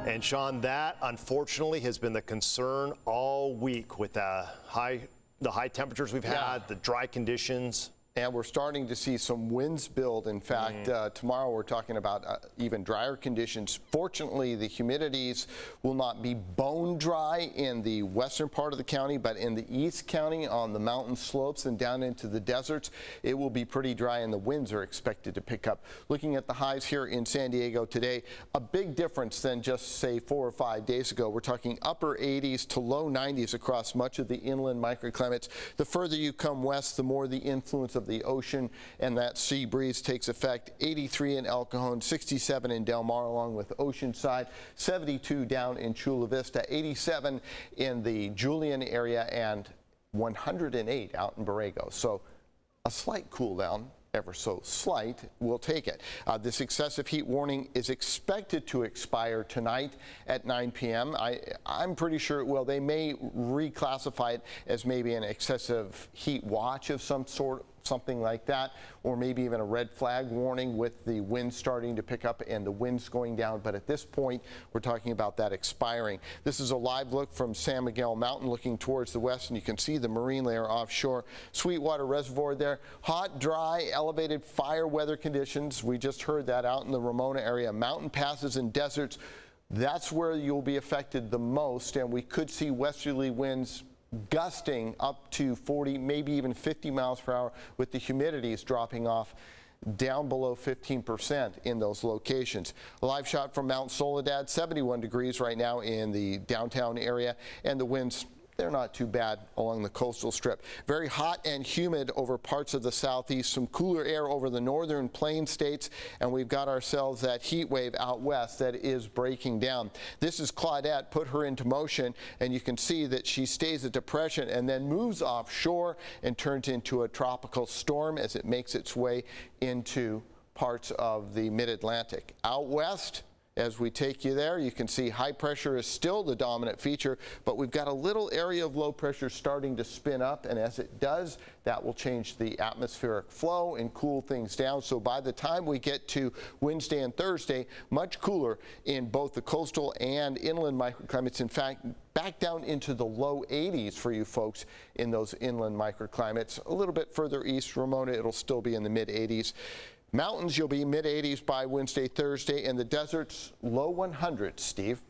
And Sean, that unfortunately has been the concern all week with the high temperatures we've had, the dry conditions. And we're starting to see some winds build. In fact, tomorrow we're talking about even drier conditions. Fortunately, the humidities will not be bone dry in the western part of the county, but in the east county on the mountain slopes and down into the deserts, it will be pretty dry and the winds are expected to pick up. Looking at the highs here in San Diego today, a big difference than just say 4 or 5 days ago. We're talking upper 80s to low 90s across much of the inland microclimates. The further you come west, the more the influence of the ocean and that sea breeze takes effect. 83 in El Cajon, 67 in Del Mar along with Oceanside, 72 down in Chula Vista, 87 in the Julian area, and 108 out in Borrego. So a slight cool down, ever so slight, we'll take it. This excessive heat warning is expected to expire tonight at 9 p.m. I'm pretty sure it will. They may reclassify it as maybe an excessive heat watch of some sort, something like that, or maybe even a red flag warning with the wind starting to pick up and the winds going down. But at this point, we're talking about that expiring. This is a live look from San Miguel Mountain looking towards the west, and you can see the marine layer offshore. Sweetwater Reservoir there. Hot, dry, elevated fire weather conditions. We just heard that out in the Ramona area. Mountain passes and deserts, that's where you'll be affected the most, and we could see westerly winds gusting up to 40, maybe even 50 miles per hour, with the humidities dropping off down below 15% in those locations. A live shot from Mount Soledad, 71 degrees right now in the downtown area, and the winds, they're not too bad along the coastal strip. Very hot and humid over parts of the southeast, some cooler air over the northern plain states, and we've got ourselves that heat wave out west that is breaking down. This is Claudette, put her into motion, and you can see that she stays a depression and then moves offshore and turns into a tropical storm as it makes its way into parts of the mid-Atlantic. Out west, as we take you there, you can see high pressure is still the dominant feature, but we've got a little area of low pressure starting to spin up, and as it does, that will change the atmospheric flow and cool things down. So by the time we get to Wednesday and Thursday, much cooler in both the coastal and inland microclimates. In fact, back down into the low 80s for you folks in those inland microclimates. A little bit further east, Ramona, it'll still be in the mid 80s. Mountains, you'll be mid-80s by Wednesday, Thursday, and the deserts, low 100s, Steve.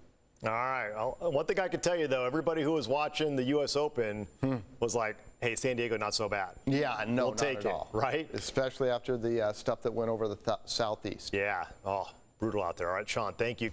All right. One thing I can tell you, though, everybody who was watching the U.S. Open was like, hey, San Diego, not so bad. Yeah, no, we'll take it, right? Especially after the stuff that went over the southeast. Yeah. Oh, brutal out there. All right, Sean, thank you.